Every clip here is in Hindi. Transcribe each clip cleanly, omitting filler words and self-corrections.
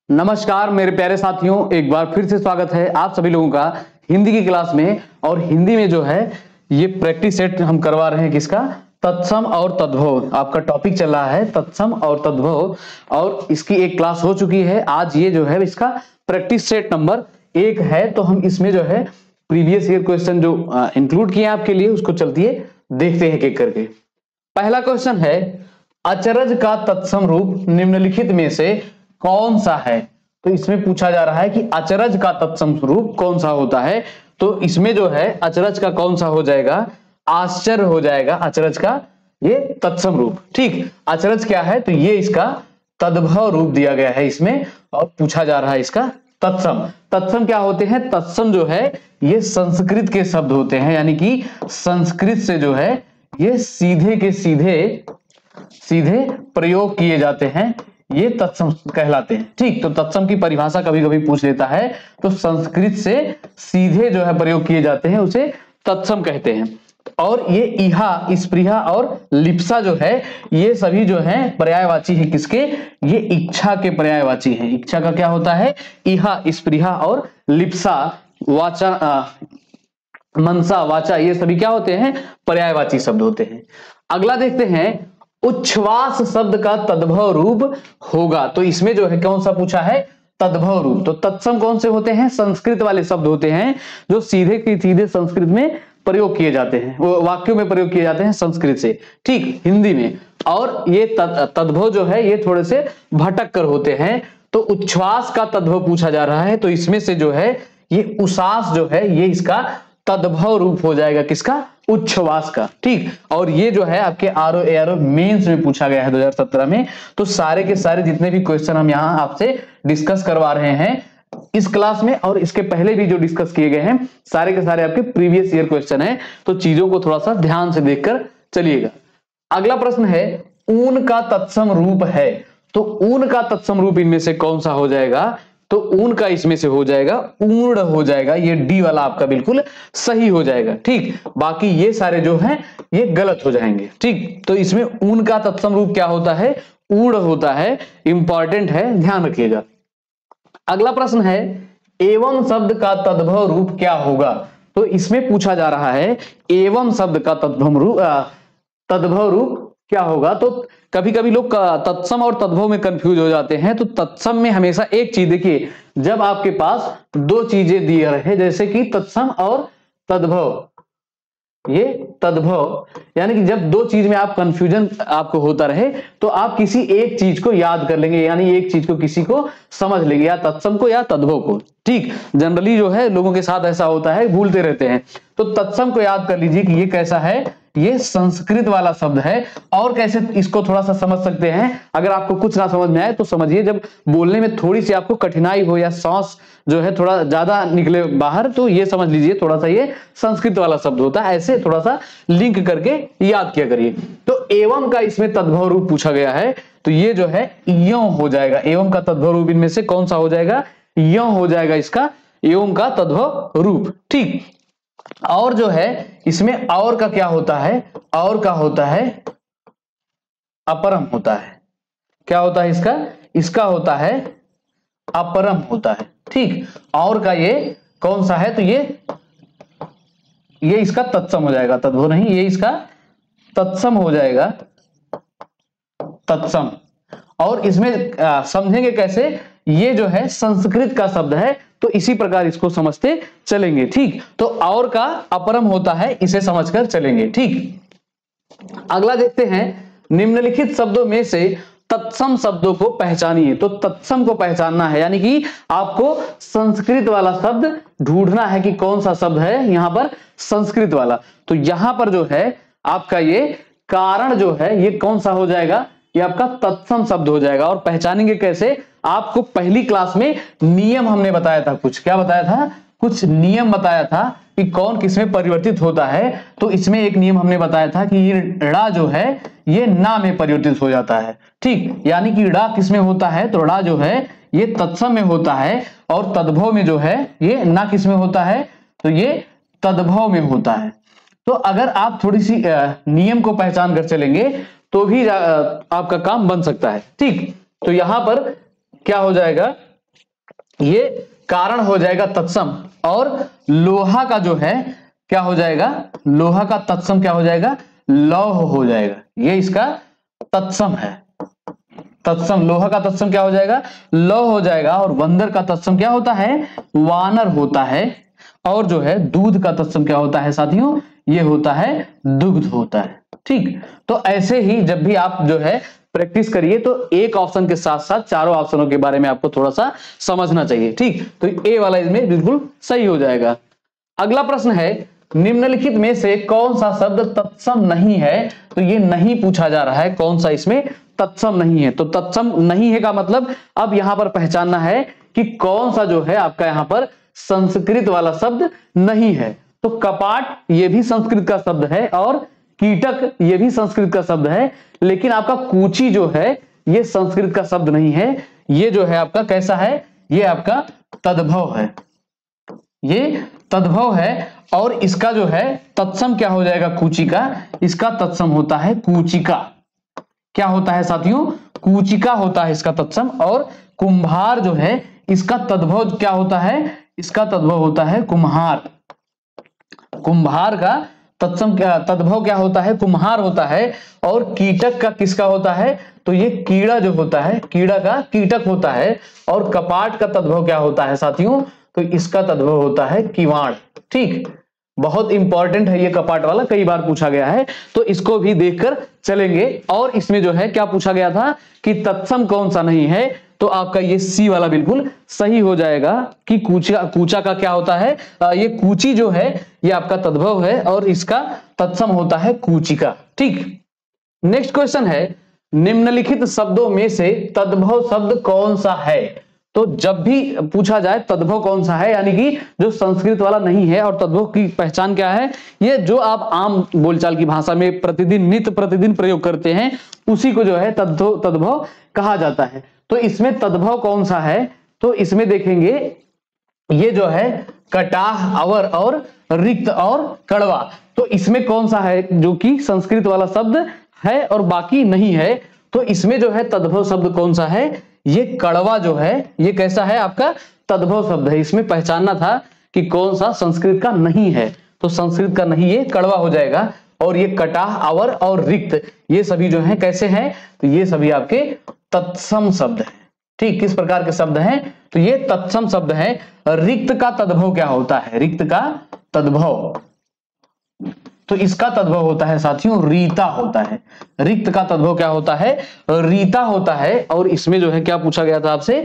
नमस्कार मेरे प्यारे साथियों, एक बार फिर से स्वागत है आप सभी लोगों का हिंदी की क्लास में। और हिंदी में जो है ये प्रैक्टिस सेट हम करवा रहे हैं किसका, तत्सम और तद्भव। आपका टॉपिक चल रहा है तत्सम और तद्भव और इसकी एक क्लास हो चुकी है। आज ये जो है इसका प्रैक्टिस सेट नंबर 1 है। तो हम इसमें जो है प्रीवियस ईयर क्वेश्चन जो इंक्लूड किए आपके लिए उसको चलती देखते हैं एक करके। पहला क्वेश्चन है, अचरज का तत्सम रूप निम्नलिखित में से कौन सा है। तो इसमें पूछा जा रहा है कि अचरज का तत्सम रूप कौन सा होता है। तो इसमें जो है अचरज का कौन सा हो जाएगा, आश्चर्य हो जाएगा अचरज का ये तत्सम रूप। ठीक, अचरज क्या है तो ये इसका तद्भव रूप दिया गया है इसमें और पूछा जा रहा है इसका तत्सम। तत्सम क्या होते हैं, तत्सम जो है ये संस्कृत के शब्द होते हैं, यानी कि संस्कृत से जो है ये सीधे के सीधे प्रयोग किए जाते हैं, ये तत्सम कहलाते हैं। ठीक, तो तत्सम की परिभाषा कभी कभी पूछ लेता है, तो संस्कृत से सीधे जो है प्रयोग किए जाते हैं उसे तत्सम कहते हैं। और ये इहा, स्पृहा और लिप्सा जो है ये सभी जो है पर्यायवाची है किसके, ये इच्छा के पर्यायवाची है। इच्छा का क्या होता है, इहा, स्पृहा और लिप्सा, वाचा, मनसा, वाचा, ये सभी क्या होते हैं, पर्यायवाची शब्द होते हैं। अगला देखते हैं, उच्छ्वास शब्द का तद्भव रूप होगा। तो इसमें जो है कौन सा पूछा है, तद्भव रूप। तो तत्सम कौन से होते हैं, संस्कृत वाले शब्द होते हैं जो सीधे के सीधे संस्कृत में प्रयोग किए जाते हैं, वो वाक्यों में प्रयोग किए जाते हैं संस्कृत से, ठीक, हिंदी में। और ये तद्भव जो है ये थोड़े से भटक कर होते हैं। तो उच्छ्वास का तद्भव पूछा जा रहा है, तो इसमें से जो है ये उसास जो है ये इसका तद्भव रूप हो जाएगा किसका, उच्छ्वास का। ठीक, और ये जो है आपके आरओ मेंस में पूछा गया है 2017 में। तो सारे के सारे जितने भी क्वेश्चन हम यहाँ आपसे डिस्कस करवा रहे हैं इस क्लास में और इसके पहले भी जो डिस्कस किए गए हैं सारे के सारे आपके प्रीवियस ईयर क्वेश्चन है। तो चीजों को थोड़ा सा ध्यान से देखकर चलिएगा। अगला प्रश्न है, ऊन का तत्सम रूप है। तो ऊन का तत्सम रूप इनमें से कौन सा हो जाएगा, तो ऊन का इसमें से हो जाएगा ऊर्ण हो जाएगा। ये डी वाला आपका बिल्कुल सही हो जाएगा। ठीक, बाकी ये सारे जो हैं ये गलत हो जाएंगे। ठीक, तो इसमें ऊन का तत्सम रूप क्या होता है, ऊर्ण होता है, इंपॉर्टेंट है, ध्यान रखिएगा। अगला प्रश्न है, एवं शब्द का तद्भव रूप क्या होगा। तो इसमें पूछा जा रहा है एवं शब्द का तद्भव रूप क्या होगा। तो कभी कभी लोग तत्सम और तद्भव में कंफ्यूज हो जाते हैं। तो तत्सम में हमेशा एक चीज देखिए, जब आपके पास दो चीजें दिए रहे जैसे कि तत्सम और तद्भव, ये तद्भव, यानी कि जब दो चीज में आप कंफ्यूजन आपको होता रहे तो आप किसी एक चीज को याद कर लेंगे, यानी एक चीज को किसी को समझ लेंगे, या तत्सम को या तद्भव को। ठीक, जनरली जो है लोगों के साथ ऐसा होता है, भूलते रहते हैं। तो तत्सम को याद कर लीजिए कि ये कैसा है, ये संस्कृत वाला शब्द है। और कैसे इसको थोड़ा सा समझ सकते हैं, अगर आपको कुछ ना समझ में आए तो समझिए, जब बोलने में थोड़ी सी आपको कठिनाई हो या सांस जो है थोड़ा ज्यादा निकले बाहर, तो ये समझ लीजिए थोड़ा सा ये संस्कृत वाला शब्द होता है। ऐसे थोड़ा सा लिंक करके याद किया करिए। तो एवं का इसमें तद्भव रूप पूछा गया है, तो ये जो है यों हो जाएगा। एवं का तद्भव रूप इनमें से कौन सा हो जाएगा, यों हो जाएगा इसका एवं का तद्भव रूप। ठीक, और जो है इसमें और का क्या होता है, और का होता है अपरम होता है। क्या होता है इसका, इसका होता है अपरम होता है। ठीक, और का ये कौन सा है, तो ये इसका तत्सम हो जाएगा, तद्भव नहीं, ये इसका तत्सम हो जाएगा, तत्सम। और इसमें समझेंगे कैसे, ये जो है संस्कृत का शब्द है, तो इसी प्रकार इसको समझते चलेंगे। ठीक, तो और का अपरम होता है, इसे समझकर चलेंगे। ठीक, अगला देखते हैं, निम्नलिखित शब्दों में से तत्सम शब्दों को पहचानिए। तो तत्सम को पहचानना है, यानी कि आपको संस्कृत वाला शब्द ढूंढना है कि कौन सा शब्द है यहां पर संस्कृत वाला। तो यहां पर जो है आपका ये कारण जो है ये कौन सा हो जाएगा, ये आपका तत्सम शब्द हो जाएगा। और पहचानेंगे कैसे, आपको पहली क्लास में नियम हमने बताया था, कुछ क्या बताया था, कुछ नियम बताया था कि कौन किसमें परिवर्तित होता है। तो इसमें एक नियम हमने बताया था कि ये ड़ा जो है ये ना में परिवर्तित हो जाता है। ठीक, यानी कि ड़ा किसमें होता है, तो ड़ा जो है ये तत्सम में होता है, और तद्भव में जो है ये ना किसमें होता है, तो ये तद्भव में होता है। तो अगर आप थोड़ी सी नियम को पहचान कर चलेंगे तो भी आपका काम बन सकता है। ठीक, तो यहां पर क्या हो जाएगा, ये कारण हो जाएगा तत्सम, और लोहा का जो है क्या हो जाएगा, लोहा का तत्सम क्या हो जाएगा, लौह हो जाएगा। ये इसका तत्सम है। तत्सम, लोहा का तत्सम क्या हो जाएगा, लौह हो जाएगा। और बंदर का तत्सम क्या होता है, वानर होता है। और जो है दूध का तत्सम क्या होता है साथियों, ये होता है दुग्ध होता है। ठीक, तो ऐसे ही जब भी आप जो है प्रैक्टिस करिए तो एक ऑप्शन के साथ साथ चारों ऑप्शनों के बारे में आपको थोड़ा सा समझना चाहिए। ठीक, तो ए वाला इसमें बिल्कुल सही हो जाएगा। अगला प्रश्न है, निम्नलिखित में से कौन सा शब्द तत्सम नहीं है। तो ये नहीं पूछा जा रहा है कौन सा इसमें तत्सम नहीं है। तो तत्सम नहीं है का मतलब अब यहां पर पहचानना है कि कौन सा जो है आपका यहां पर संस्कृत वाला शब्द नहीं है। तो कपाट ये भी संस्कृत का शब्द है, और कीटक ये भी संस्कृत का शब्द है, लेकिन आपका कूची जो है ये संस्कृत का शब्द नहीं है। ये जो है आपका कैसा है, ये आपका तद्भव है, ये तद्भव है। और इसका जो है तत्सम क्या हो जाएगा, कूची का, इसका तत्सम होता है कूचिका। क्या होता है साथियों, कूचिका होता है इसका तत्सम। और कुम्हार जो है इसका तद्भव क्या होता है, इसका तद्भव होता है कुम्हार। कुम्हार का तत्सम क्या, तद्भव क्या होता है, कुम्हार होता है। और कीटक का किसका होता है, तो ये कीड़ा जो होता है, कीड़ा का कीटक होता है। और कपाट का तद्भव क्या होता है साथियों, तो इसका तद्भव होता है किवाड़। ठीक, बहुत इंपॉर्टेंट है ये कपाट वाला, कई बार पूछा गया है, तो इसको भी देखकर चलेंगे। और इसमें जो है क्या पूछा गया था कि तत्सम कौन सा नहीं है, तो आपका ये सी वाला बिल्कुल सही हो जाएगा कि कूचा का क्या होता है, ये कूची जो है ये आपका तद्भव है, और इसका तत्सम होता है कूचिका। ठीक, नेक्स्ट क्वेश्चन है, निम्नलिखित शब्दों में से तद्भव शब्द कौन सा है। तो जब भी पूछा जाए तद्भव कौन सा है, यानी कि जो संस्कृत वाला नहीं है, और तद्भव की पहचान क्या है, ये जो आप आम बोलचाल की भाषा में प्रतिदिन नित्य प्रतिदिन प्रयोग करते हैं उसी को जो है तद्भव कहा जाता है। तो इसमें तद्भव कौन सा है, तो इसमें देखेंगे ये जो है कटाह, अवर और रिक्त और कड़वा। तो इसमें कौन सा है जो कि संस्कृत वाला शब्द है और बाकी नहीं है, तो इसमें जो है तद्भव शब्द कौन सा है, ये कड़वा जो है ये कैसा है आपका तद्भव शब्द है। इसमें पहचानना था कि कौन सा संस्कृत का नहीं है, तो संस्कृत का नहीं ये कड़वा हो जाएगा। और ये कटाह, अवर और रिक्त ये सभी जो है कैसे हैं, तो ये सभी आपके तत्सम शब्द हैं। ठीक, किस प्रकार के शब्द हैं, तो ये तत्सम शब्द हैं। रिक्त का तद्भव क्या होता है, रिक्त का तद्भव, तो इसका तद्भव होता है साथियों रीता होता है। रिक्त का तद्भव क्या होता है, रीता होता है। और इसमें जो है क्या पूछा गया था आपसे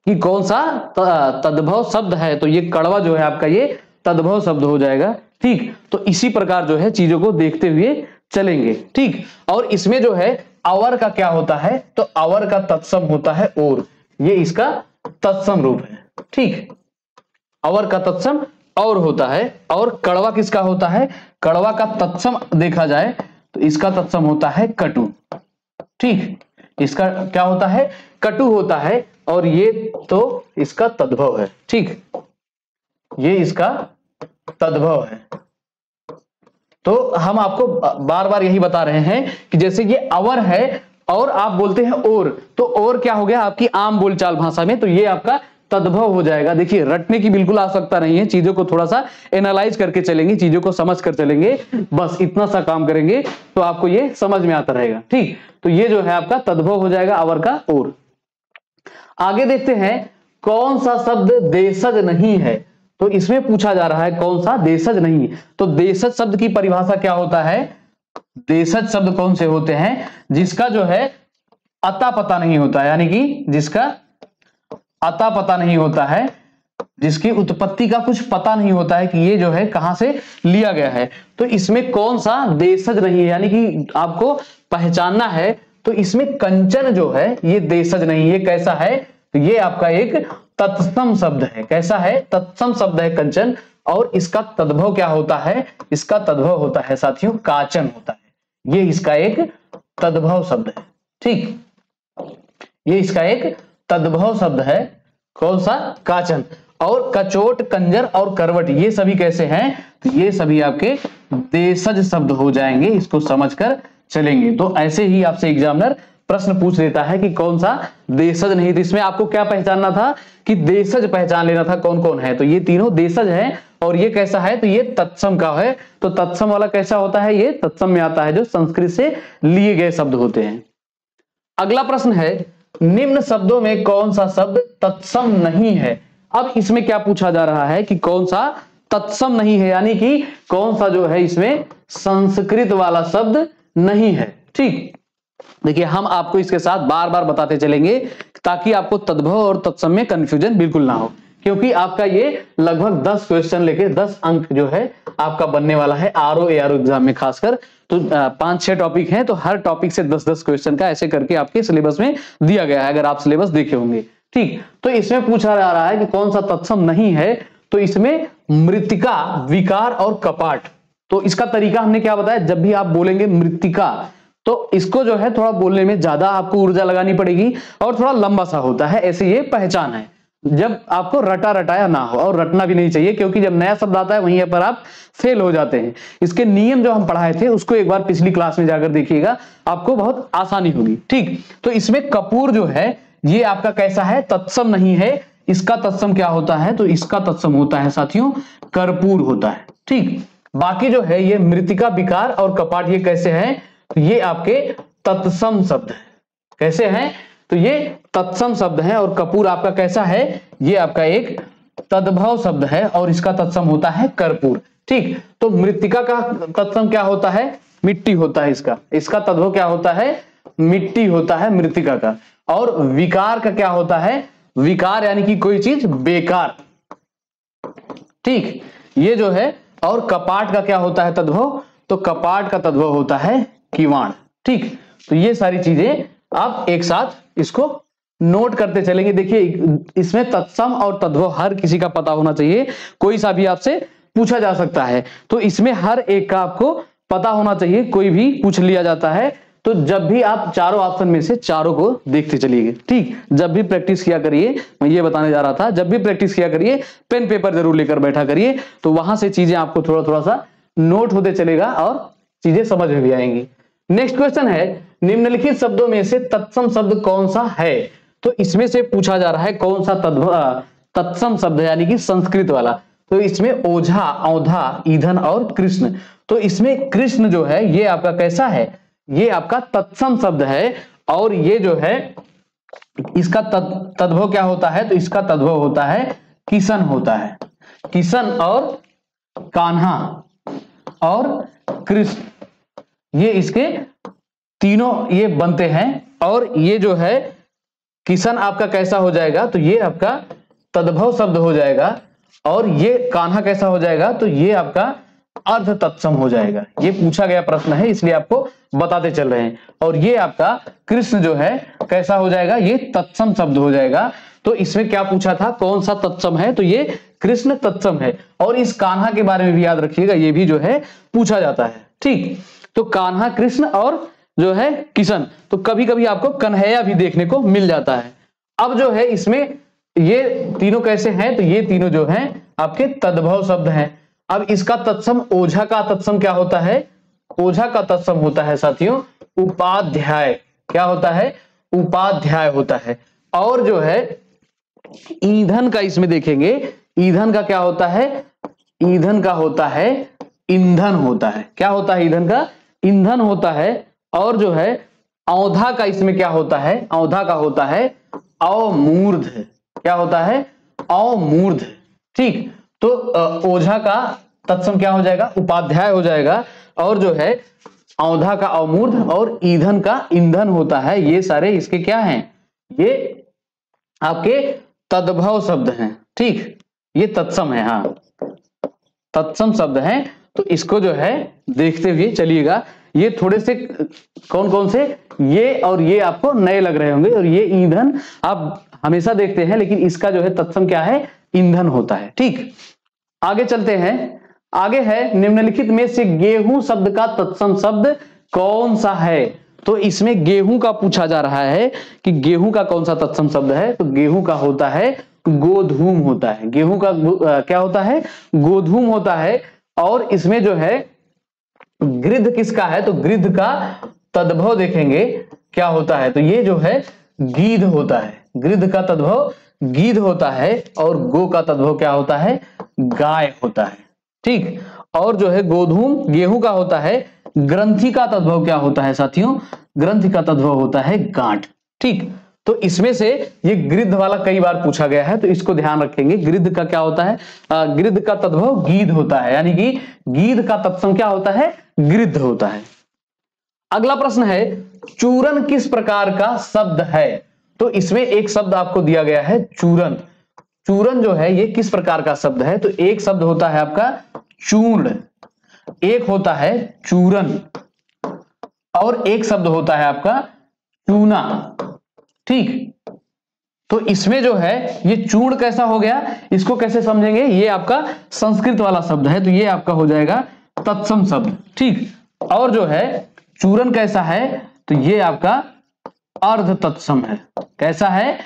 कि कौन सा तद्भव शब्द है, तो ये कड़वा जो है आपका ये तद्भव शब्द हो जाएगा। ठीक, तो इसी प्रकार जो है चीजों को देखते हुए चलेंगे। ठीक, और इसमें जो है अवर का क्या होता है, तो अवर का तत्सम होता है और, ये इसका तत्सम रूप है। ठीक, अवर का तत्सम और होता है। और कड़वा किसका होता है, कड़वा का तत्सम देखा जाए तो इसका तत्सम होता है कटु। ठीक, इसका क्या होता है, कटु होता है। और ये तो इसका तद्भव है। ठीक, ये इसका तद्भव है। तो हम आपको बार बार यही बता रहे हैं कि जैसे ये अवर है और आप बोलते हैं और, तो और क्या हो गया आपकी आम बोलचाल भाषा में, तो ये आपका तद्भव हो जाएगा। देखिए रटने की बिल्कुल आवश्यकता नहीं है, चीजों को थोड़ा सा एनालाइज करके चलेंगे, चीजों को समझ कर चलेंगे, बस इतना सा काम करेंगे तो आपको ये समझ में आता रहेगा। ठीक, तो ये जो है आपका तद्भव हो जाएगा अवर का और। आगे देखते हैं कौन सा शब्द देशज नहीं है, तो इसमें पूछा जा रहा है कौन सा देशज नहीं। तो देशज शब्द की परिभाषा क्या होता है, देशज शब्द कौन से होते हैं, जिसका जो है अता पता नहीं होता है, यानी कि जिसका अता पता नहीं होता है, जिसकी उत्पत्ति का कुछ पता नहीं होता है कि ये जो है कहां से लिया गया है। तो इसमें कौन सा देशज नहीं है, यानी कि आपको पहचानना है। तो इसमें कंचन जो है ये देशज नहीं, ये कैसा है, तो ये आपका एक तत्सम शब्द है। कैसा है, तत्सम शब्द है कंचन। और इसका तद्भव क्या होता है, इसका तद्भव होता है साथियों काचन होता है। ये इसका एक तद्भव शब्द है। ठीक, ये इसका एक तद्भव शब्द है, कौन सा, काचन। और कचोट, कंजर और करवट ये सभी कैसे हैं, तो ये सभी आपके देशज शब्द हो जाएंगे। इसको समझकर चलेंगे तो ऐसे ही आपसे एग्जामिनर प्रश्न पूछ लेता है कि कौन सा देशज नहीं। तो इसमें आपको क्या पहचानना था कि देशज पहचान लेना था कौन कौन है। तो ये तीनों देशज है और ये कैसा है, तो ये तत्सम का है। तो तत्सम वाला कैसा होता है, ये तत्सम में आता है जो संस्कृत से लिए गए शब्द होते हैं। अगला प्रश्न है, निम्न शब्दों में कौन सा शब्द तत्सम नहीं है। अब इसमें क्या पूछा जा रहा है कि कौन सा तत्सम नहीं है, यानी कि कौन सा जो है इसमें संस्कृत वाला शब्द नहीं है। ठीक, देखिए हम आपको इसके साथ बार बार बताते चलेंगे ताकि आपको तद्भव और तत्सम में कंफ्यूजन बिल्कुल ना हो, क्योंकि आपका ये लगभग 10 क्वेश्चन लेके 10 अंक जो है आपका बनने वाला है आरओ एआरओ एग्जाम में। खासकर तो 5-6 टॉपिक हैं, तो हर टॉपिक से 10-10 क्वेश्चन का ऐसे करके आपके सिलेबस में दिया गया है, अगर आप सिलेबस देखे होंगे। ठीक, तो इसमें पूछा जा रहा है कि कौन सा तत्सम नहीं है। तो इसमें मृत्तिका, विकार और कपाट। तो इसका तरीका हमने क्या बताया, जब भी आप बोलेंगे मृत्तिका तो इसको जो है थोड़ा बोलने में ज्यादा आपको ऊर्जा लगानी पड़ेगी और थोड़ा लंबा सा होता है, ऐसे ये पहचान है। जब आपको रटा रटाया ना हो, और रटना भी नहीं चाहिए, क्योंकि जब नया शब्द आता है वहीं पर आप फेल हो जाते हैं। इसके नियम जो हम पढ़ाए थे उसको एक बार पिछली क्लास में जाकर देखिएगा, आपको बहुत आसानी होगी। ठीक, तो इसमें कपूर जो है ये आपका कैसा है, तत्सम नहीं है। इसका तत्सम क्या होता है, तो इसका तत्सम होता है साथियों कर्पूर होता है। ठीक, बाकी जो है ये मृत्तिका, विकार और कपाट ये कैसे हैं, तो ये आपके तत्सम शब्द है। कैसे हैं, तो ये तत्सम शब्द है। और कपूर आपका कैसा है, ये आपका एक तद्भव शब्द है और इसका तत्सम होता है कर्पूर। ठीक, तो मृत्तिका का तत्सम क्या होता है, मिट्टी होता है इसका। इसका तद्भव क्या होता है, मिट्टी होता है मृत्तिका का। और विकार का क्या होता है, विकार यानी कि कोई चीज बेकार। ठीक, ये जो है। और कपाट का क्या होता है तद्भव, तो कपाट का तद्भव होता है किवाड़। ठीक, तो ये सारी चीजें आप एक साथ इसको नोट करते चलेंगे। देखिए इसमें तत्सम और तद्भव हर किसी का पता होना चाहिए, कोई सा भी आपसे पूछा जा सकता है। तो इसमें हर एक का आपको पता होना चाहिए, कोई भी पूछ लिया जाता है तो जब भी आप चारों ऑप्शन में से चारों को देखते चलिए। ठीक, जब भी प्रैक्टिस किया करिए, मैं ये बताने जा रहा था, जब भी प्रैक्टिस किया करिए पेन पेपर जरूर लेकर बैठा करिए, तो वहां से चीजें आपको थोड़ा थोड़ा सा नोट होते चलेगा और चीजें समझ में भी आएंगी। नेक्स्ट क्वेश्चन है, निम्नलिखित शब्दों में से तत्सम शब्द कौन सा है। तो इसमें से पूछा जा रहा है कौन सा तत्सम शब्द है, यानी कि संस्कृत वाला। तो इसमें ओझा, औधा, ईंधन और कृष्ण। तो इसमें कृष्ण जो है ये आपका कैसा है, ये आपका तत्सम शब्द है। और ये जो है इसका तद्भव क्या होता है, तो इसका तद्भव होता है किशन होता है। किशन और कान्हा और कृष्ण, ये इसके तीनों ये बनते हैं। और ये जो है किशन आपका कैसा हो जाएगा, तो ये आपका तद्भव शब्द हो जाएगा। और ये कान्हा कैसा हो जाएगा, तो ये आपका अर्ध तत्सम हो जाएगा। ये पूछा गया प्रश्न है इसलिए आपको बताते चल रहे हैं। और ये आपका कृष्ण जो है कैसा हो जाएगा, ये तत्सम शब्द हो जाएगा। तो इसमें क्या पूछा था, कौन सा तत्सम है, तो ये कृष्ण तत्सम है। और इस कान्हा के बारे में भी याद रखिएगा, ये भी जो है पूछा जाता है। ठीक, तो कान्हा, कृष्ण और जो है किशन। तो कभी कभी आपको कन्हैया भी देखने को मिल जाता है। अब जो है इसमें ये तीनों कैसे हैं, तो ये तीनों जो हैं आपके तद्भव शब्द हैं। अब इसका तत्सम, ओझा का तत्सम क्या होता है, ओझा का तत्सम होता है साथियों उपाध्याय। क्या होता है, उपाध्याय होता है। और जो है ईंधन का इसमें देखेंगे, ईंधन का क्या होता है, ईंधन का होता है ईंधन होता है। क्या होता है ईंधन का, ईंधन होता है। और जो है औधा का इसमें क्या होता है, औधा का होता है अवमूर्ध। क्या होता है, अवमूर्ध। ठीक, तो ओझा का तत्सम क्या हो जाएगा, उपाध्याय हो जाएगा। और जो है औधा का अवमूर्ध और ईंधन का ईंधन होता है। ये सारे इसके क्या हैं, ये आपके तद्भव शब्द हैं। ठीक, ये तत्सम है, हाँ तत्सम शब्द हैं। तो इसको जो है देखते हुए चलिएगा। ये थोड़े से कौन कौन से, ये और ये आपको नए लग रहे होंगे। और ये ईंधन आप हमेशा देखते हैं, लेकिन इसका जो है तत्सम क्या है, ईंधन होता है। ठीक, आगे चलते हैं। आगे है, निम्नलिखित में से गेहूं शब्द का तत्सम शब्द कौन सा है। तो इसमें गेहूं का पूछा जा रहा है कि गेहूं का कौन सा तत्सम शब्द है। तो गेहूं का होता है गोधूम होता है। गेहूं का क्या होता है, गोधूम होता है। और इसमें जो है गृध्र किसका है, तो गृध्र का तद्भव देखेंगे क्या होता है, तो ये जो है गीध होता है। गृध का तद्भव गीध होता है और गो का तद्भव क्या होता है, गाय होता है। ठीक, और जो है गोधूम गेहूं का होता है। ग्रंथि का तद्भव क्या होता है साथियों, ग्रंथि का तद्भव होता है गांठ। ठीक, तो इसमें से ये गृध वाला कई बार पूछा गया है, तो इसको ध्यान रखेंगे। गृध का क्या होता है, गृध का तद्भव गीध होता है, यानी कि गीध का तत्सम क्या होता है, गृध होता है। अगला प्रश्न है, चूरन किस प्रकार का शब्द है। तो इसमें एक शब्द आपको दिया गया है चूरन। चूरन जो है ये किस प्रकार का शब्द है, तो एक शब्द होता है आपका चूर्ण, एक होता है चूरन और एक शब्द होता है आपका चूना। ठीक, तो इसमें जो है ये चूर्ण कैसा हो गया, इसको कैसे समझेंगे, ये आपका संस्कृत वाला शब्द है, तो ये आपका हो जाएगा तत्सम शब्द। ठीक, और जो है चूरन कैसा है, तो ये आपका अर्ध तत्सम है। कैसा है,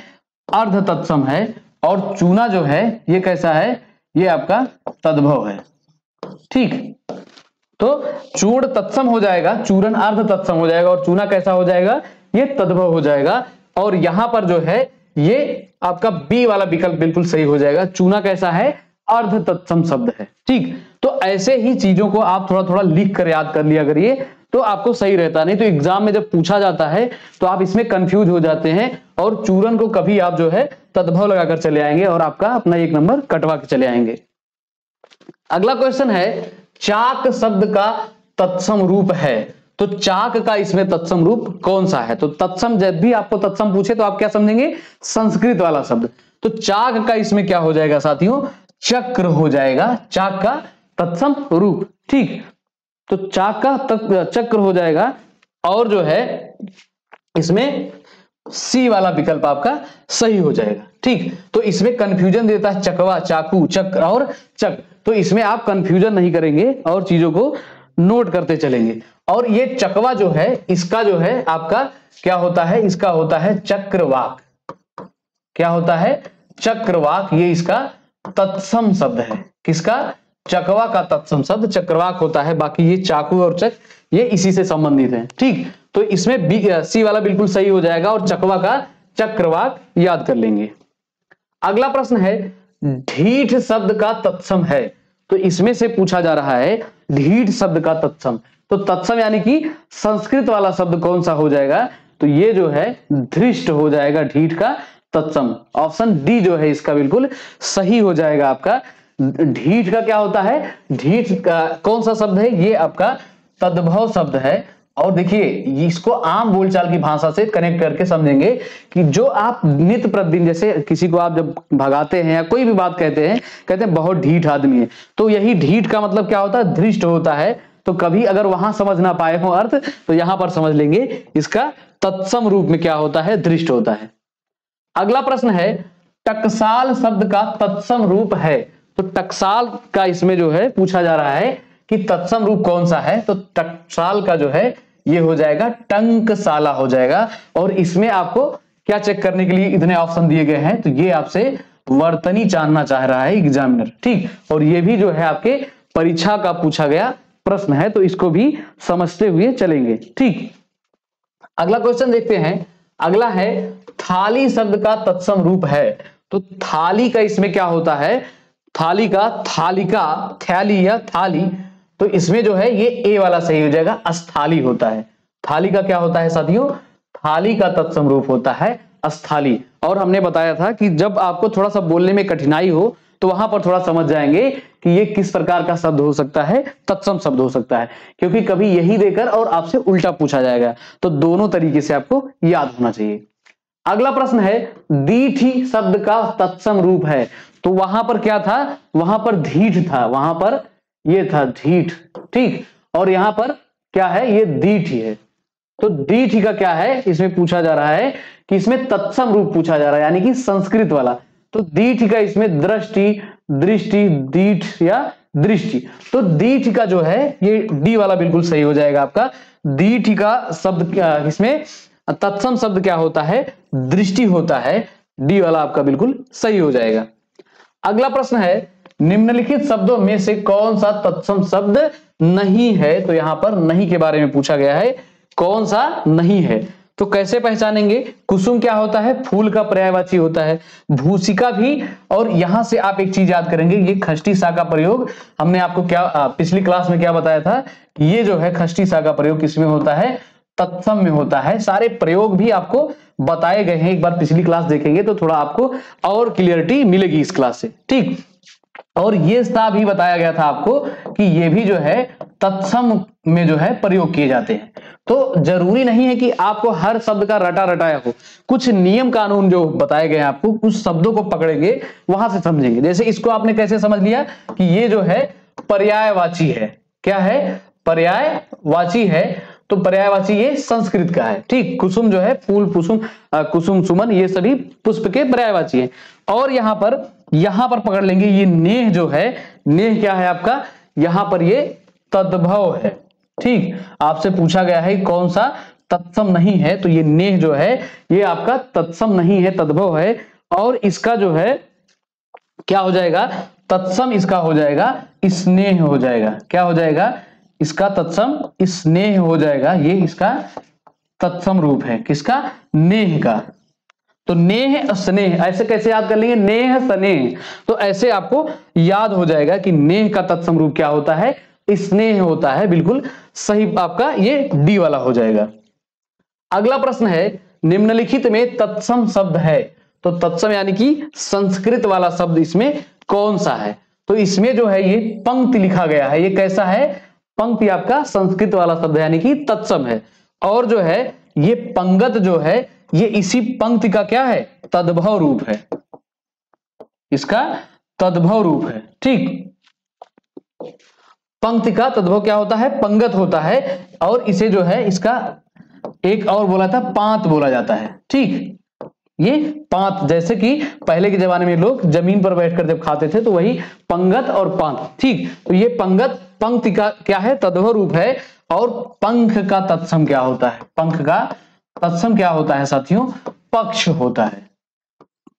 अर्ध तत्सम है। और चूना जो है ये कैसा है, ये आपका तद्भव है। ठीक, तो चूर्ण तत्सम हो जाएगा, चूरन अर्ध तत्सम हो जाएगा और चूना कैसा हो जाएगा, ये तद्भव हो जाएगा। और यहां पर जो है ये आपका बी वाला विकल्प बिल्कुल सही हो जाएगा। चूना कैसा है, अर्ध तत्सम शब्द है। ठीक, तो ऐसे ही चीजों को आप थोड़ा थोड़ा लिख कर याद कर लिया करिए, तो आपको सही रहता। नहीं तो एग्जाम में जब पूछा जाता है तो आप इसमें कंफ्यूज हो जाते हैं और चूरन को कभी आप जो है तद्भव लगाकर चले आएंगे और आपका अपना 1 नंबर कटवा के चले आएंगे। अगला क्वेश्चन है, चाक शब्द का तत्सम रूप है। तो चाक का इसमें तत्सम रूप कौन सा है, तो तत्सम जब भी आपको तत्सम पूछे तो आप क्या समझेंगे, संस्कृत वाला शब्द। तो चाक का इसमें क्या हो जाएगा साथियों, चक्र हो जाएगा, चाक का तत्सम रूप। ठीक, तो चाक का चक्र हो जाएगा। और जो है इसमें सी वाला विकल्प आपका सही हो जाएगा। ठीक, तो इसमें कंफ्यूजन देता है चकवा, चाकू, चक्र और चक, तो इसमें आप कंफ्यूजन नहीं करेंगे और चीजों को नोट करते चलेंगे। और ये चकवा जो है इसका जो है आपका क्या होता है, इसका होता है चक्रवाक। क्या होता है, चक्रवाक, ये इसका तत्सम शब्द है। किसका, चकवा का तत्सम शब्द चक्रवाक होता है। बाकी ये चाकू और चक ये इसी से संबंधित है। ठीक, तो इसमें सी वाला बिल्कुल सही हो जाएगा और चकवा का चक्रवाक याद कर लेंगे। अगला प्रश्न है, ढीठ शब्द का तत्सम है। तो इसमें से पूछा जा रहा है ढीठ शब्द का तत्सम। तो तत्सम यानी कि संस्कृत वाला शब्द कौन सा हो जाएगा, तो ये जो है धृष्ट हो जाएगा, ढीठ का तत्सम। ऑप्शन डी जो है इसका बिल्कुल सही हो जाएगा आपका। ढीठ का क्या होता है, ढीठ का कौन सा शब्द है, ये आपका तद्भव शब्द है। और देखिए इसको आम बोलचाल की भाषा से कनेक्ट करके समझेंगे कि जो आप नित्य प्रतिदिन, जैसे किसी को आप जब भगाते हैं या कोई भी बात कहते हैं बहुत ढीठ आदमी है, तो यही ढीठ का मतलब क्या होता है, धृष्ट होता है। तो कभी अगर वहां समझ ना पाए हो अर्थ तो यहां पर समझ लेंगे, इसका तत्सम रूप में क्या होता है, धृष्ट होता है। अगला प्रश्न है, टकसाल शब्द का तत्सम रूप है। तो टकसाल का इसमें जो है पूछा जा रहा है कि तत्सम रूप कौन सा है, तो टकसाल का जो है ये हो जाएगा टंकसाला हो जाएगा। और इसमें आपको क्या चेक करने के लिए इतने ऑप्शन दिए गए हैं, तो ये आपसे वर्तनी जानना चाह रहा है एग्जामिनर। ठीक, और ये भी जो है आपके परीक्षा का पूछा गया प्रश्न है, तो इसको भी समझते हुए चलेंगे। ठीक, अगला क्वेश्चन देखते हैं। अगला है, थाली शब्द का तत्सम रूप है। तो थाली का इसमें क्या होता है, थाली का थालिका, थैली या थाली, तो इसमें जो है ये ए वाला सही हो जाएगा, अस्थाली होता है। थाली का क्या होता है साथियों, थाली का तत्सम रूप होता है अस्थाली। और हमने बताया था कि जब आपको थोड़ा सा बोलने में कठिनाई हो तो वहां पर थोड़ा समझ जाएंगे कि ये किस प्रकार का शब्द हो सकता है, तत्सम शब्द हो सकता है, क्योंकि कभी यही देकर और आपसे उल्टा पूछा जाएगा। तो दोनों तरीके से आपको याद होना चाहिए। अगला प्रश्न है, दीठी शब्द का तत्सम रूप है। तो वहां पर क्या था, वहां पर धीठ था, वहां पर ये था धीठ। ठीक, और यहां पर क्या है, ये दीठी है। तो दीठी का क्या है, इसमें पूछा जा रहा है कि इसमें तत्सम रूप पूछा जा रहा है, यानी कि संस्कृत वाला। तो दीठ का इसमें दृष्टि, दृष्टि, दीठ या दृष्टि। तो दीठ का जो है ये डी वाला बिल्कुल सही हो जाएगा आपका। दीठ का शब्द क्या, इसमें तत्सम शब्द क्या होता है, दृष्टि होता है। डी वाला आपका बिल्कुल सही हो जाएगा। अगला प्रश्न है, निम्नलिखित शब्दों में से कौन सा तत्सम शब्द नहीं है। तो यहां पर नहीं के बारे में पूछा गया है, कौन सा नहीं है। तो कैसे पहचानेंगे? कुसुम क्या होता है? फूल का पर्यायवाची होता है। भूसिका भी, और यहां से आप एक चीज याद करेंगे, ये खष्टी सा का प्रयोग हमने आपको क्या पिछली क्लास में क्या बताया था, ये जो है खष्टी सा का प्रयोग किसमें होता है? तत्सम में होता है। सारे प्रयोग भी आपको बताए गए हैं, एक बार पिछली क्लास देखेंगे तो थोड़ा आपको और क्लियरिटी मिलेगी इस क्लास से, ठीक। और ये सा भी बताया गया था आपको कि ये भी जो है तत्सम में जो है प्रयोग किए जाते हैं। तो जरूरी नहीं है कि आपको हर शब्द का रटा रटाया हो, कुछ नियम कानून जो बताए गए हैं आपको, कुछ शब्दों को पकड़ेंगे वहां से समझेंगे। जैसे इसको आपने कैसे समझ लिया कि ये जो है पर्यायवाची है। क्या है? पर्यायवाची है। तो पर्यायवाची ये संस्कृत का है, ठीक। कुसुम जो है फूल, कुसुम, कुसुम, सुमन, ये सभी पुष्प के पर्यायवाची है। और यहां पर पकड़ लेंगे, ये नेह जो है, नेह क्या है आपका? यहां पर ये तद्भव है, ठीक। आपसे पूछा गया है कौन सा तत्सम नहीं है, तो ये नेह जो है ये आपका तत्सम नहीं है, तद्भव है। और इसका जो है क्या हो जाएगा? तत्सम इसका हो जाएगा स्नेह हो जाएगा। क्या हो जाएगा? इसका तत्सम स्नेह हो जाएगा। ये इसका तत्सम रूप है, किसका? नेह का। तो नेह स्नेह ऐसे कैसे याद कर लेंगे? नेह स्नेह, तो ऐसे आपको याद हो जाएगा कि नेह का तत्सम रूप क्या होता है? स्नेह होता है। बिल्कुल सही आपका ये डी वाला हो जाएगा। अगला प्रश्न है, निम्नलिखित में तत्सम शब्द है, तो तत्सम यानी कि संस्कृत वाला शब्द इसमें कौन सा है? तो इसमें जो है ये पंक्ति लिखा गया है। ये कैसा है? पंक्ति आपका संस्कृत वाला शब्द यानी कि तत्सम है। और जो है ये पंगत जो है ये इसी पंक्ति का क्या है? तद्भव रूप है। इसका तद्भव रूप है, ठीक। पंक्ति का तद्भव क्या होता है? पंगत होता है। और इसे जो है इसका एक और बोला था पांत बोला जाता है, ठीक। ये पांत, जैसे कि पहले के जमाने में लोग जमीन पर बैठकर जब खाते थे तो वही पंगत और पांत, ठीक। तो ये पंगत पंक्ति का क्या है? तद्भव रूप है। और पंख का तत्सम क्या होता है? पंख का तत्सम क्या होता है साथियों? पक्ष होता है,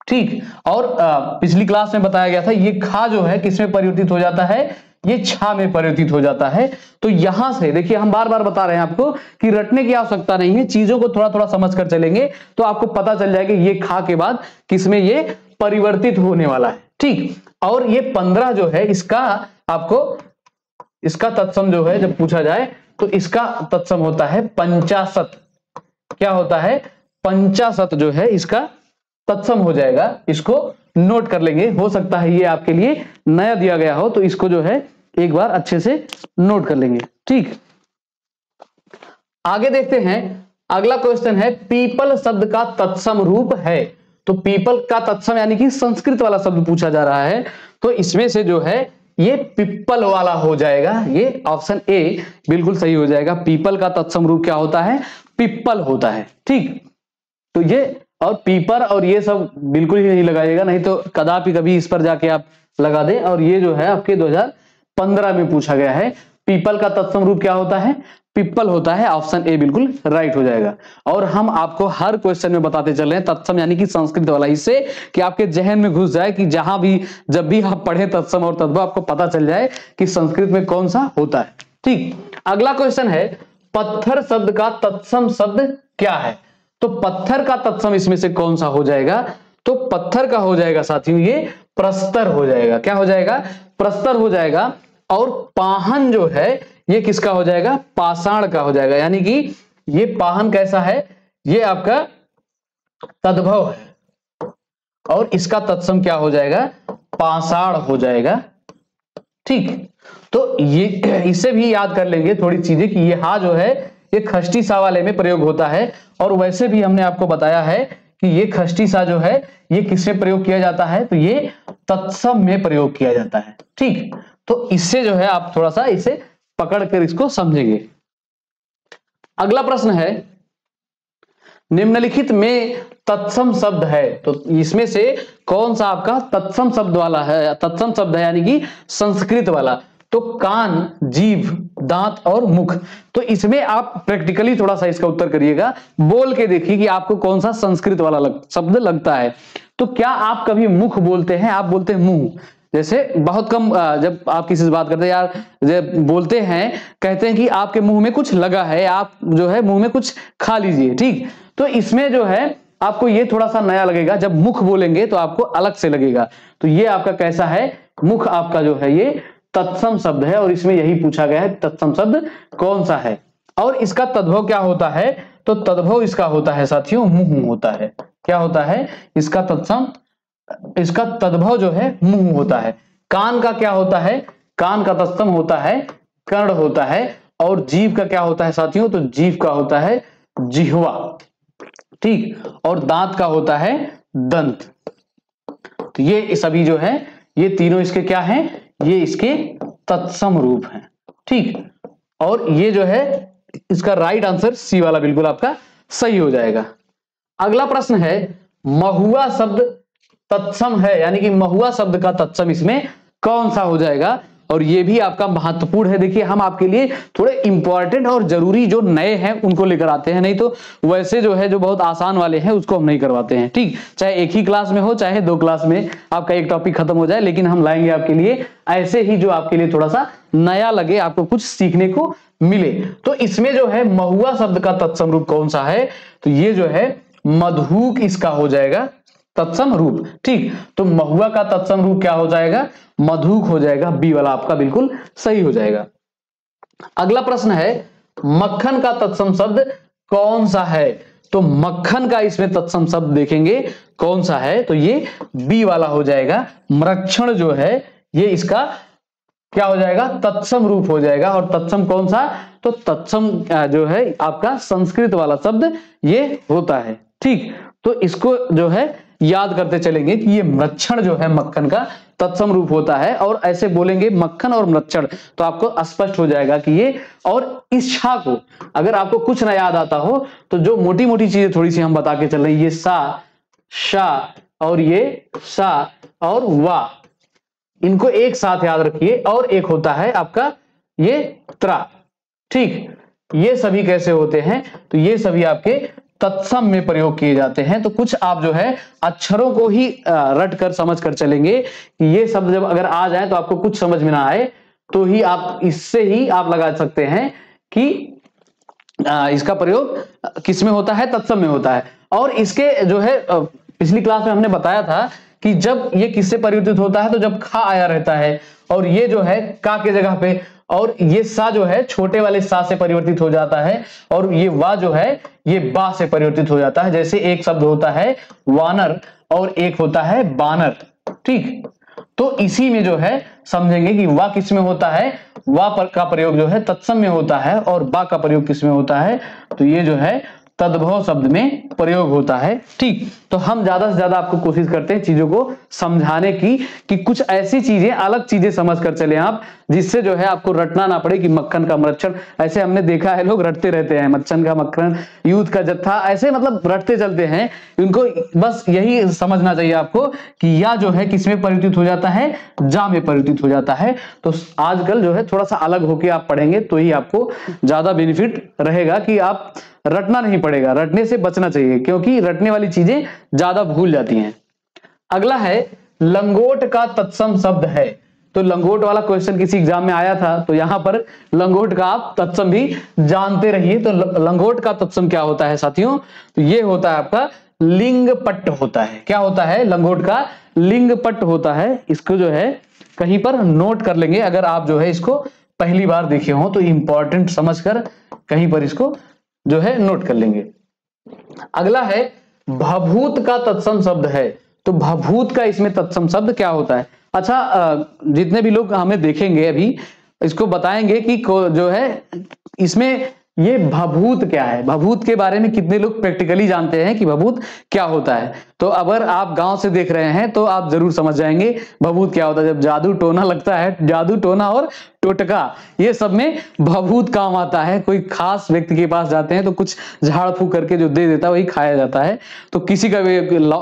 ठीक। और पिछली क्लास में बताया गया था ये खा जो है किसमें परिवर्तित हो जाता है? ये छा में परिवर्तित हो जाता है। तो यहां से देखिए, हम बार बार बता रहे हैं आपको कि रटने की आवश्यकता नहीं है, चीजों को थोड़ा थोड़ा समझ कर चलेंगे तो आपको पता चल जाएगा ये खा के बाद किसमें ये परिवर्तित होने वाला है, ठीक। और ये 15 जो है इसका आपको इसका तत्सम जो है जब पूछा जाए तो इसका तत्सम होता है 50। क्या होता है? 50 जो है इसका तत्सम हो जाएगा। इसको नोट कर लेंगे, हो सकता है ये आपके लिए नया दिया गया हो, तो इसको जो है एक बार अच्छे से नोट कर लेंगे, ठीक। आगे देखते हैं, अगला क्वेश्चन है पीपल शब्द का तत्सम रूप है। तो पीपल का तत्सम यानी कि संस्कृत वाला शब्द पूछा जा रहा है, तो इसमें से जो है ये पिप्पल वाला हो जाएगा। ये ऑप्शन ए बिल्कुल सही हो जाएगा। पीपल का तत्सम रूप क्या होता है? पिप्पल होता है, ठीक। तो ये और पीपर और ये सब बिल्कुल ही नहीं लगाइएगा, नहीं तो कदापि कभी इस पर जाके आप लगा दें। और ये जो है आपके 2015 में पूछा गया है। पीपल का तत्सम रूप क्या होता है? पिप्पल होता है। ऑप्शन ए बिल्कुल राइट हो जाएगा। और हम आपको हर क्वेश्चन में बताते चल रहे हैं तत्सम यानी कि संस्कृत वाला, इससे कि आपके जहन में घुस जाए कि जहां भी जब भी आप पढ़े तत्सम और तद्भव आपको पता चल जाए कि संस्कृत में कौन सा होता है, ठीक। अगला क्वेश्चन है पत्थर शब्द का तत्सम शब्द क्या है? तो पत्थर का तत्सम इसमें से कौन सा हो जाएगा? तो पत्थर का हो जाएगा साथियों ये प्रस्तर हो जाएगा। क्या हो जाएगा? प्रस्तर हो जाएगा। और पाहन जो है ये किसका हो जाएगा? पाषाण का हो जाएगा। यानी कि ये पाहन कैसा है? ये आपका तद्भव है और इसका तत्सम क्या हो जाएगा? पाषाण हो जाएगा, ठीक। तो ये इससे भी याद कर लेंगे थोड़ी चीजें कि ये हा जो है ये खष्टी सा वाले में प्रयोग होता है। और वैसे भी हमने आपको बताया है कि ये खष्टी सा जो है ये किसमें प्रयोग किया जाता है? तो ये तत्सम में प्रयोग किया जाता है, ठीक। तो इससे जो है आप थोड़ा सा इसे पकड़ कर इसको समझेंगे। अगला प्रश्न है निम्नलिखित में तत्सम शब्द है, तो इसमें से कौन सा आपका तत्सम शब्द वाला है? तत्सम शब्द है यानी कि संस्कृत वाला। तो कान, जीभ, दांत और मुख। तो इसमें आप प्रैक्टिकली थोड़ा सा इसका उत्तर करिएगा, बोल के देखिए कि आपको कौन सा संस्कृत वाला शब्द लगता है। तो क्या आप कभी मुख बोलते हैं? आप बोलते हैं मुंह। जैसे बहुत कम जब आप किसी से बात करते हैं यार जब बोलते हैं कहते हैं कि आपके मुंह में कुछ लगा है, आप जो है मुंह में कुछ खा लीजिए, ठीक। तो इसमें जो है आपको ये थोड़ा सा नया लगेगा, जब मुख बोलेंगे तो आपको अलग से लगेगा। तो ये आपका कैसा है, मुख आपका जो है ये तत्सम शब्द है, और इसमें यही पूछा गया है तत्सम शब्द कौन सा है। और इसका तद्भव क्या होता है, तो तद्भव इसका होता है साथियों मुंह होता है। क्या होता है इसका तत्सम, इसका तद्भव जो है मुंह होता है। कान का क्या होता है, कान का तत्सम होता है कर्ण होता है। और जीभ का क्या होता है साथियों, तो जीभ का होता है जिह्वा, ठीक। और दांत का होता है दंत। तो ये सभी जो है ये तीनों इसके क्या हैं, ये इसके तत्सम रूप हैं, ठीक। और ये जो है इसका राइट आंसर सी वाला बिल्कुल आपका सही हो जाएगा। अगला प्रश्न है, महुआ शब्द तत्सम है, यानी कि महुआ शब्द का तत्सम इसमें कौन सा हो जाएगा। और ये भी आपका महत्वपूर्ण है। देखिए हम आपके लिए थोड़े इंपॉर्टेंट और जरूरी जो नए हैं उनको लेकर आते हैं, नहीं तो वैसे जो है जो बहुत आसान वाले हैं उसको हम नहीं करवाते हैं, ठीक। चाहे एक ही क्लास में हो चाहे 2 क्लास में आपका एक टॉपिक खत्म हो जाए, लेकिन हम लाएंगे आपके लिए ऐसे ही जो आपके लिए थोड़ा सा नया लगे, आपको कुछ सीखने को मिले। तो इसमें जो है महुआ शब्द का तत्सम रूप कौन सा है, तो ये जो है मधुक इसका हो जाएगा तत्सम रूप, ठीक। तो महुआ का तत्सम रूप क्या हो जाएगा, मधुक हो जाएगा। बी वाला आपका बिल्कुल सही हो जाएगा। अगला प्रश्न है, मक्खन का तत्सम शब्द कौन सा है। तो मक्खन का इसमें तत्सम शब्द देखेंगे कौन सा है, तो ये बी वाला हो जाएगा। मृक्षण जो है ये इसका क्या हो जाएगा, तत्सम रूप हो जाएगा। और तत्सम कौन सा, तो तत्सम जो है आपका संस्कृत वाला शब्द ये होता है, ठीक। तो इसको जो है याद करते चलेंगे कि ये मृक्षण जो है मक्खन का तत्सम रूप होता है। और ऐसे बोलेंगे मक्खन और मृक्षण तो आपको स्पष्ट हो जाएगा कि ये। और इस छा को अगर आपको कुछ ना याद आता हो तो जो मोटी मोटी चीजें थोड़ी सी हम बता के चल रहे हैं, ये सा, शा और ये सा और वा, इनको एक साथ याद रखिए। और एक होता है आपका ये त्रा, ठीक। ये सभी कैसे होते हैं, तो ये सभी आपके तत्सम में प्रयोग किए जाते हैं। तो कुछ आप जो है अक्षरों को ही रट कर समझ कर चलेंगे कि ये शब्द जब अगर आ जाए तो आपको कुछ समझ में ना आए तो ही आप इससे ही आप लगा सकते हैं कि इसका प्रयोग किस में होता है, तत्सम में होता है। और इसके जो है पिछली क्लास में हमने बताया था कि जब ये किससे परिवर्तित होता है, तो जब खा आया रहता है और ये जो है का के जगह पे, और ये सा जो है छोटे वाले सा से परिवर्तित हो जाता है, और ये वा जो है ये बा से परिवर्तित हो जाता है। जैसे एक शब्द होता है वानर और एक होता है बानर, ठीक। तो इसी में जो है समझेंगे कि वा किस में होता है, वा का प्रयोग जो है तत्सम में होता है, और बा का प्रयोग किस में होता है, तो ये जो है तद्भव शब्द में प्रयोग होता है, ठीक। तो हम ज्यादा से ज्यादा आपको कोशिश करते हैं चीजों को समझाने की कि कुछ ऐसी चीजें अलग चीजें समझ कर चले आप, जिससे जो है आपको रटना ना पड़े कि मक्खन का मृक्षण। ऐसे हमने देखा है लोग रटते रहते हैं, मक्खन का मक्खन, यूथ का जत्था, ऐसे मतलब रटते चलते हैं। उनको बस यही समझना चाहिए आपको कि या जो है किसमें परिवर्तित हो जाता है, जा में परिवर्तित हो जाता है। तो आजकल जो है थोड़ा सा अलग होके आप पढ़ेंगे तो ही आपको ज्यादा बेनिफिट रहेगा कि आप रटना नहीं पड़ेगा, रटने से बचना चाहिए क्योंकि रटने वाली चीजें ज्यादा भूल जाती हैं। अगला है लंगोट का तत्सम शब्द है। तो लंगोट वाला क्वेश्चन किसी एग्जाम में आया था, तो यहां पर लंगोट का आप तत्सम भी जानते रहिए। तो लंगोट का तत्सम क्या होता है साथियों, तो ये होता है आपका लिंगपट्ट होता है। क्या होता है, लंगोट का लिंगपट्ट होता है। इसको जो है कहीं पर नोट कर लेंगे, अगर आप जो है इसको पहली बार देखे हो तो इंपॉर्टेंट समझकर कहीं पर इसको जो है नोट कर लेंगे। अगला है भभूत का तत्सम शब्द है। तो भभूत का इसमें तत्सम शब्द क्या होता है। अच्छा, जितने भी लोग हमें देखेंगे अभी इसको बताएंगे कि जो है इसमें ये भभूत क्या है, भभूत के बारे में कितने लोग प्रैक्टिकली जानते हैं कि भभूत क्या होता है। तो अगर आप गांव से देख रहे हैं तो आप जरूर समझ जाएंगे भभूत क्या होता है। जब जादू टोना लगता है, जादू टोना और टोटका ये सब में भभूत काम आता है। कोई खास व्यक्ति के पास जाते हैं तो कुछ झाड़ फूक करके जो दे देता है वही खाया जाता है। तो किसी का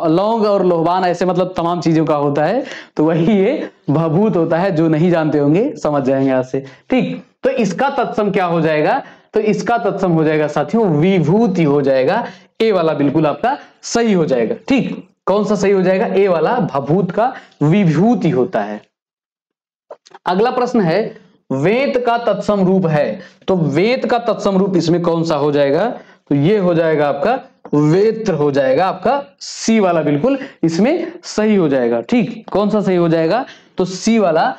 लौंग और लोहबान ऐसे मतलब तमाम चीजों का होता है, तो वही ये भभूत होता है। जो नहीं जानते होंगे समझ जाएंगे आज से, ठीक। तो इसका तत्सम क्या हो जाएगा, तो इसका तत्सम हो जाएगा साथियों विभूति हो जाएगा। ए वाला बिल्कुल आपका सही हो जाएगा, ठीक। कौन सा सही हो जाएगा, ए वाला, भभूत का विभूति होता है। अगला प्रश्न है वेत का तत्सम रूप है। तो वेत का तत्सम रूप इसमें कौन सा हो जाएगा, तो ये हो जाएगा आपका वेत्र हो जाएगा आपका सी वाला, बिल्कुल इसमें सही हो जाएगा। ठीक, कौन सा सही हो जाएगा? तो सी वाला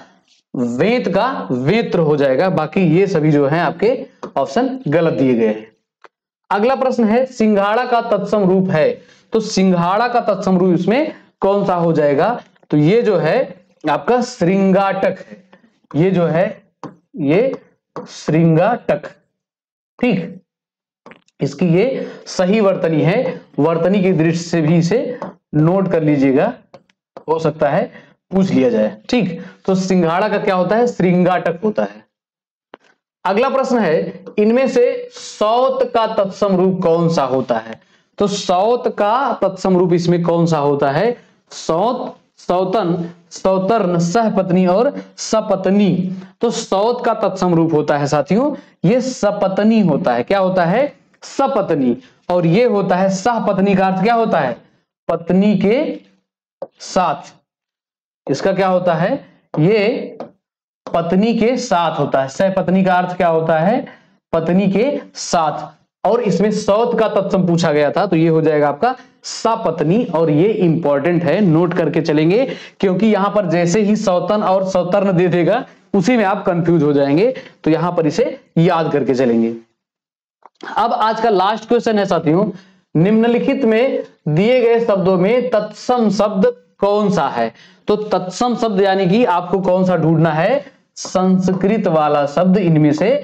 वेत का वेत्र हो जाएगा। बाकी ये सभी जो है आपके ऑप्शन गलत दिए गए हैं। अगला प्रश्न है सिंघाड़ा का तत्सम रूप है, तो सिंघाड़ा का तत्सम रूप इसमें कौन सा हो जाएगा? तो ये जो है आपका श्रृंगाटक है, ये जो है ये श्रृंगाटक। ठीक, इसकी ये सही वर्तनी है, वर्तनी की दृष्टि से भी इसे नोट कर लीजिएगा, हो सकता है पूछ लिया जाए। ठीक, तो सिंघाड़ा का क्या होता है? श्रृंगाटक होता है। अगला प्रश्न है इनमें से सौत का तत्सम रूप कौन सा होता है? तो सौत का तत्सम रूप इसमें कौन सा होता है? सौत, सौतन, सौतर्न, सहपत्नी और सपत्नी। तो सौत का तत्सम रूप होता है साथियों ये सपत्नी होता है। क्या होता है? सपत्नी। और ये होता है सहपत्नी का अर्थ क्या होता है? पत्नी के साथ। इसका क्या होता है? ये पत्नी के साथ होता है। सहपत्नी का अर्थ क्या होता है? पत्नी के साथ। और इसमें सौत का तत्सम पूछा गया था, तो ये हो जाएगा आपका सपत्नी। और ये इंपॉर्टेंट है, नोट करके चलेंगे, क्योंकि यहां पर जैसे ही सौतन और सौतर्न दे देगा उसी में आप कंफ्यूज हो जाएंगे, तो यहां पर इसे याद करके चलेंगे। अब आज का लास्ट क्वेश्चन है साथियों, निम्नलिखित में दिए गए शब्दों में तत्सम शब्द कौन सा है? तो तत्सम शब्द यानी कि आपको कौन सा ढूंढना है? संस्कृत वाला शब्द इनमें से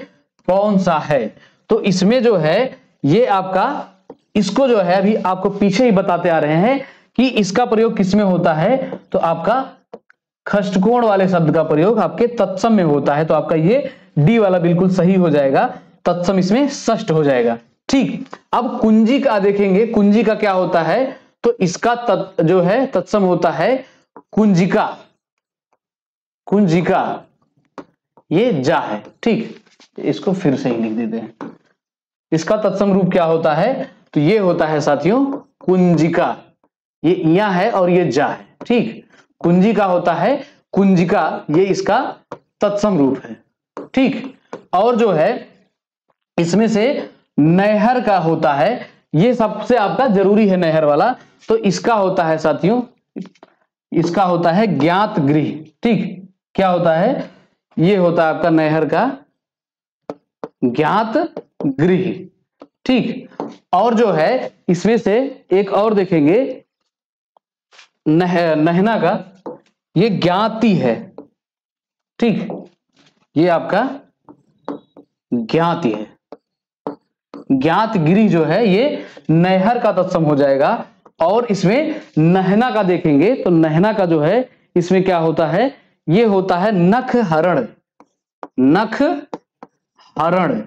कौन सा है? तो इसमें जो है ये आपका, इसको जो है अभी आपको पीछे ही बताते आ रहे हैं कि इसका प्रयोग किसमें होता है। तो आपका खष्टकोण वाले शब्द का प्रयोग आपके तत्सम में होता है। तो आपका ये डी वाला बिल्कुल सही हो जाएगा, तत्सम इसमें षष्ठ हो जाएगा। ठीक, अब कुंजी का देखेंगे, कुंजी का क्या होता है? तो इसका जो है तत्सम होता है कुंजिका, कुंजिका, ये जा है। ठीक, इसको फिर से ही लिख देते हैं। इसका तत्सम रूप क्या होता है? तो ये होता है साथियों कुंजिका, ये इया है और ये जा है। ठीक, कुंजिका होता है कुंजिका, ये इसका तत्सम रूप है। ठीक, और जो है इसमें से नहर का होता है, ये सबसे आपका जरूरी है नहर वाला, तो इसका होता है साथियों, इसका होता है ज्ञात गृह। ठीक, क्या होता है? ये होता है आपका नहर का ज्ञात गृह। ठीक, और जो है इसमें से एक और देखेंगे नहना का, ये ज्ञाति है। ठीक, ये आपका ज्ञाति है। ज्ञात गिरी जो है ये नहर का तत्सम हो जाएगा। और इसमें नहना का देखेंगे तो नहना का जो है इसमें क्या होता है? ये होता है नख हरण, नख हरण।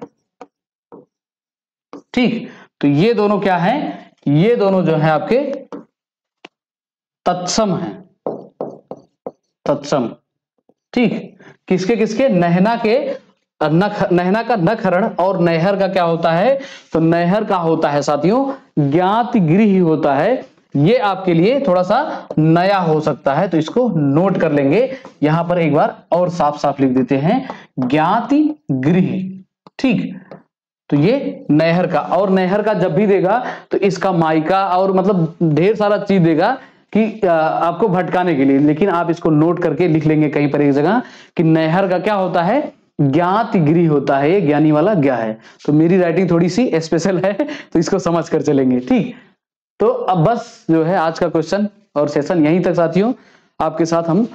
ठीक, तो ये दोनों क्या है? ये दोनों जो है आपके तत्सम है, तत्सम। ठीक, किसके किसके? नहना के नहना का नखहरण और नहर का क्या होता है? तो नहर का होता है साथियों ज्ञात गृह होता है। ये आपके लिए थोड़ा सा नया हो सकता है, तो इसको नोट कर लेंगे। यहां पर एक बार और साफ साफ लिख देते हैं ज्ञाति गृह। ठीक, तो ये नहर का, और नहर का जब भी देगा तो इसका मायका और मतलब ढेर सारा चीज देगा कि आपको भटकाने के लिए, लेकिन आप इसको नोट करके लिख लेंगे कहीं पर एक जगह कि नहर का क्या होता है? ज्ञात गृह होता है। ये ज्ञानी वाला ज्ञा है, तो मेरी राइटिंग थोड़ी सी स्पेशल है, तो इसको समझ कर चलेंगे। ठीक, तो अब बस जो है आज का क्वेश्चन और सेशन यहीं तक साथियों। आपके साथ हम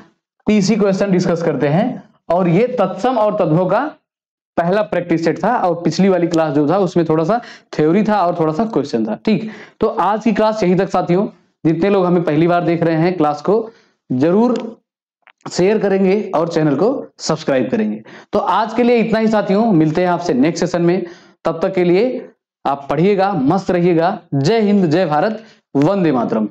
30 क्वेश्चन डिस्कस करते हैं, और ये तत्सम और तद्भव का पहला प्रैक्टिस सेट था, और पिछली वाली क्लास जो था उसमें थोड़ा सा थ्योरी था और थोड़ा सा क्वेश्चन था। ठीक, तो आज की क्लास यहीं तक साथियों। जितने लोग हमें पहली बार देख रहे हैं क्लास को जरूर शेयर करेंगे और चैनल को सब्सक्राइब करेंगे। तो आज के लिए इतना ही साथियों, मिलते हैं आपसे नेक्स्ट सेशन में। तब तक के लिए आप पढ़िएगा, मस्त रहिएगा। जय हिंद, जय भारत, वंदे मातरम।